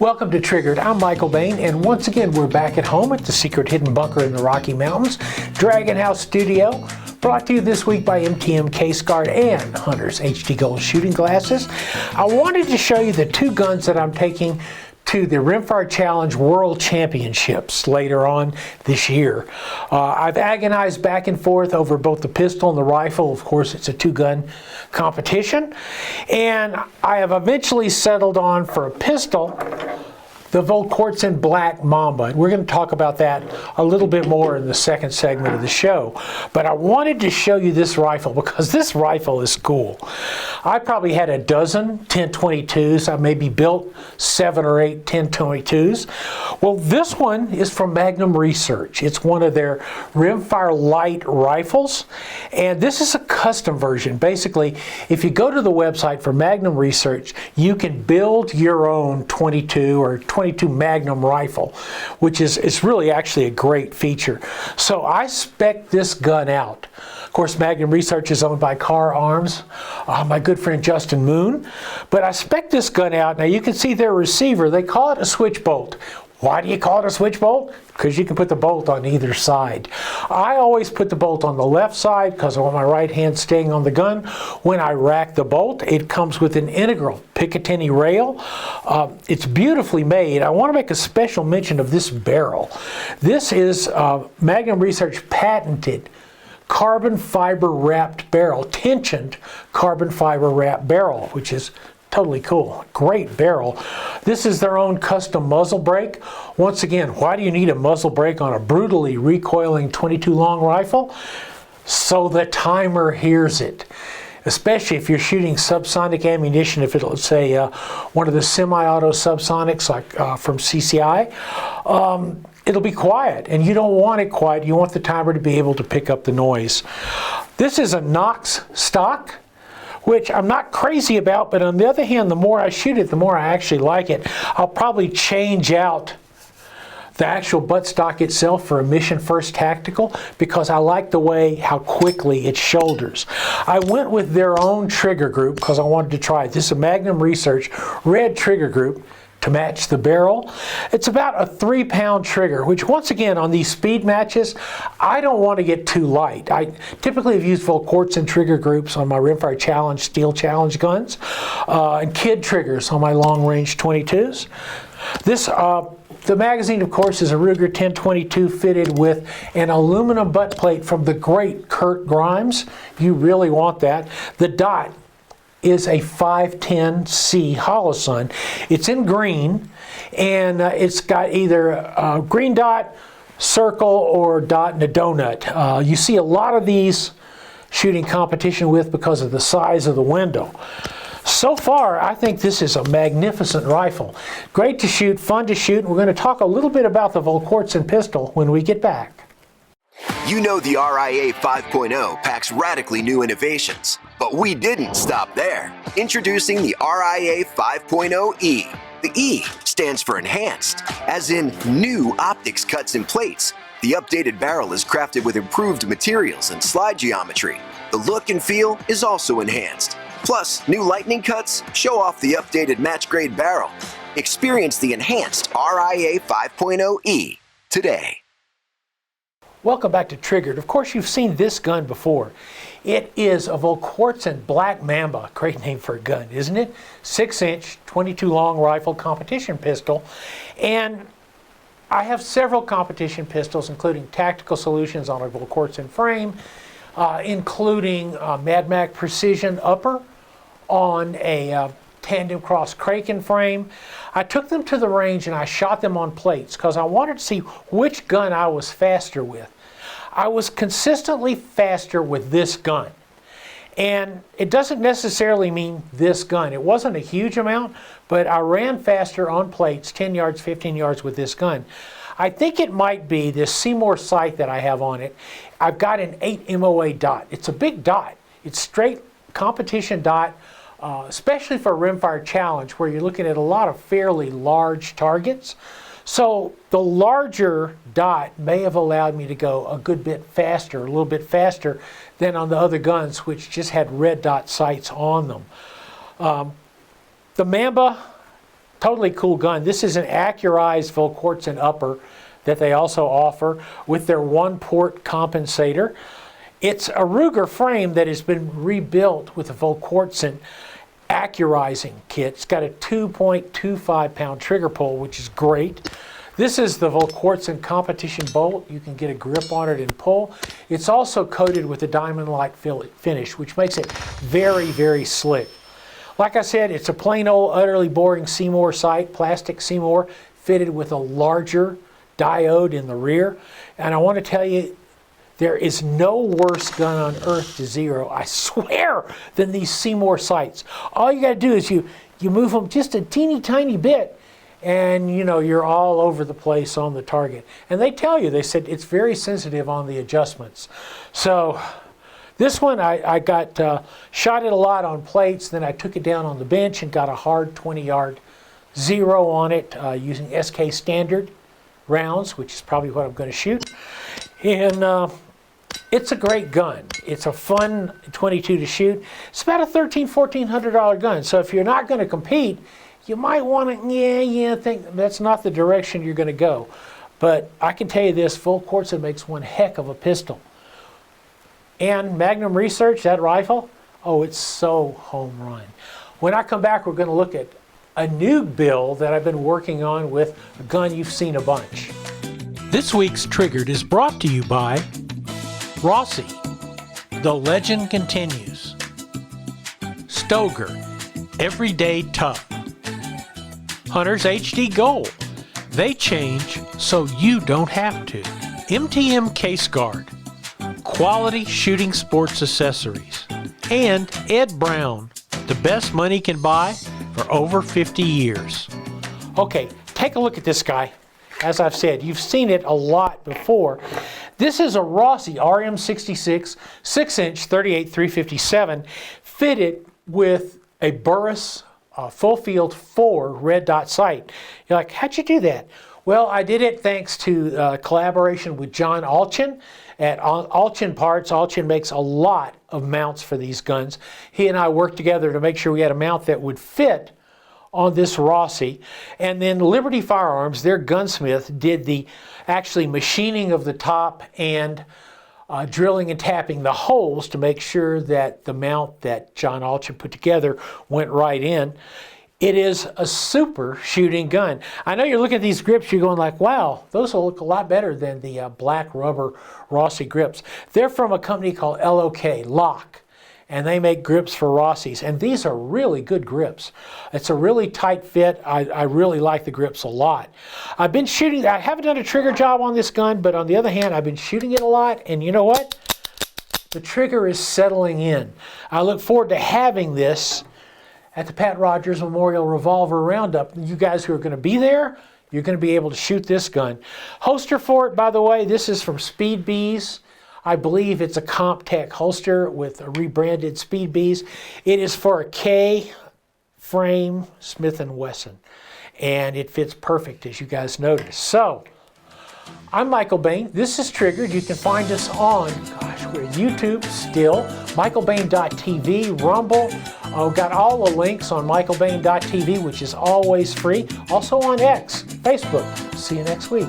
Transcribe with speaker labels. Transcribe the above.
Speaker 1: Welcome to Triggered. I'm Michael Bain, and once again we're back at home at the secret hidden bunker in the Rocky Mountains, Dragon House Studio, brought to you this week by MTM Case Guard and Hunter's HD Gold shooting glasses. I wanted to show you the two guns that I'm taking to the Rimfire Challenge World Championships later on this year. I've agonized back and forth over both the pistol and the rifle. Of course, it's a two-gun competition. And I have eventually settled on, for a pistol, the Volquartsen Black Mamba. And we're going to talk about that a little bit more in the second segment of the show. But I wanted to show you this rifle because this rifle is cool. I probably had a dozen 1022s. I maybe built 7 or 8 1022s. Well, this one is from Magnum Research. It's one of their Rimfire light rifles. And this is a custom version. Basically, if you go to the website for Magnum Research, you can build your own 22 or 22 Magnum rifle, which is really actually a great feature. So I spec'd this gun out. Of course, Magnum Research is owned by Car Arms, my good friend Justin Moon. But I spec'd this gun out. Now you can see their receiver, they call it a SwitchBolt. Why do you call it a SwitchBolt? Because you can put the bolt on either side. I always put the bolt on the left side because I want my right hand staying on the gun. When I rack the bolt, it comes with an integral Picatinny rail. It's beautifully made. I want to make a special mention of this barrel. This is Magnum Research patented carbon fiber wrapped barrel, tensioned carbon fiber wrapped barrel, which is totally cool. Great barrel. This is their own custom muzzle brake. Once again, why do you need a muzzle brake on a brutally recoiling 22 long rifle? So the timer hears it. Especially if you're shooting subsonic ammunition, if it'll say one of the semi-auto subsonics like from CCI, it'll be quiet, and you don't want it quiet. You want the timer to be able to pick up the noise. This is a Knox stock, which I'm not crazy about, but on the other hand, the more I shoot it, the more I actually like it. I'll probably change out the actual buttstock itself for a Mission First Tactical because I like the way how quickly it shoulders. I went with their own trigger group because I wanted to try it. This is a Magnum Research red trigger group to match the barrel. It's about a 3-pound trigger, which once again on these speed matches, I don't want to get too light. I typically have used Volquartsen trigger groups on my Rimfire Challenge Steel Challenge guns and kid triggers on my long range 22s. This the magazine, of course, is a Ruger 1022 fitted with an aluminum butt plate from the great Kurt Grimes. You really want that. The dot is a 510C Holosun. It's in green, and it's got either a green dot, circle, or dot and a donut. You see a lot of these shooting competition with because of the size of the window. So far, I think this is a magnificent rifle. Great to shoot, fun to shoot. We're going to talk a little bit about the Volquartsen pistol when we get back.
Speaker 2: You know the RIA 5.0 packs radically new innovations, but we didn't stop there. Introducing the RIA 5.0E. The E stands for enhanced, as in new optics cuts and plates. The updated barrel is crafted with improved materials and slide geometry. The look and feel is also enhanced. Plus, new lightning cuts show off the updated match-grade barrel. Experience the enhanced RIA 5.0E today.
Speaker 1: Welcome back to Triggered. Of course, you've seen this gun before. It is a Volquartsen Black Mamba. Great name for a gun, isn't it? 6-inch, 22 long rifle competition pistol. And I have several competition pistols, including Tactical Solutions on a Volquartsen frame, including Mad Mac Precision upper on a tandem cross Kraken frame. I took them to the range and I shot them on plates because I wanted to see which gun I was faster with. I was consistently faster with this gun. And it doesn't necessarily mean this gun. It wasn't a huge amount, but I ran faster on plates, 10 yards, 15 yards with this gun. I think it might be this Seymour sight that I have on it. I've got an 8 MOA dot. It's a big dot. It's straight competition dot. Especially for a Rimfire Challenge where you're looking at a lot of fairly large targets. So the larger dot may have allowed me to go a good bit faster, a little bit faster than on the other guns which just had red dot sights on them. The Mamba totally cool gun. This is an accurized Volquartsen upper that they also offer with their one-port compensator. It's a Ruger frame that has been rebuilt with a Volquartsen accurizing kit. It's got a 2.25 pound trigger pull, which is great. This is the Volquartsen competition bolt. You can get a grip on it and pull. It's also coated with a diamond-like finish, which makes it very, very slick. Like I said, it's a plain old, utterly boring Seymour sight, plastic Seymour, fitted with a larger diode in the rear. And I want to tell you, there is no worse gun on earth to zero, I swear, than these Seymour sights. All you got to do is you move them just a teeny tiny bit, and you know, you're all over the place on the target. And they tell you, they said it's very sensitive on the adjustments. So this one, I got shot it a lot on plates, then I took it down on the bench and got a hard 20-yard zero on it using SK standard rounds, which is probably what I'm going to shoot. And it's a great gun. It's a fun 22 to shoot. It's about a $1,400 gun. So if you're not going to compete, you might want to, think that's not the direction you're going to go. But I can tell you this, Volquartsen makes one heck of a pistol. And Magnum Research, that rifle, oh, it's so home run. When I come back, we're going to look at a new build that I've been working on with a gun you've seen a bunch. This week's Triggered is brought to you by Rossi, the legend continues. Stoger, everyday tough. Hunters HD Gold, they change so you don't have to. MTM Case Guard, quality shooting sports accessories. And Ed Brown, the best money can buy for over 50 years. Okay, take a look at this guy. As I've said, you've seen it a lot before. This is a Rossi RM66 6-inch 38-357 fitted with a Burris full field 4 red dot sight. You're like, how'd you do that? Well, I did it thanks to collaboration with John Alchin at Alchin Parts. Alchin makes a lot of mounts for these guns. He and I worked together to make sure we had a mount that would fit on this Rossi. And then Liberty Firearms, their gunsmith, did the actually machining of the top and drilling and tapping the holes to make sure that the mount that John Alchin put together went right in. It is a super shooting gun. I know you're looking at these grips, you're going like, wow, those will look a lot better than the black rubber Rossi grips. They're from a company called Lok, and they make grips for Rossis, and these are really good grips. It's a really tight fit. I really like the grips a lot. I've been shooting, I haven't done a trigger job on this gun, but on the other hand, I've been shooting it a lot, and you know what? The trigger is settling in. I look forward to having this at the Pat Rogers Memorial Revolver Roundup. You guys who are going to be there, you're going to be able to shoot this gun. Holster for it, by the way, this is from Speed Bees. I believe it's a CompTech holster with a rebranded Speed Bees. It is for a K frame Smith & Wesson, and it fits perfect, as you guys noticed. So, I'm Michael Bain. This is Triggered. You can find us on, we're YouTube still, michaelbain.tv, Rumble. Got all the links on michaelbain.tv, which is always free. Also on X, Facebook. See you next week.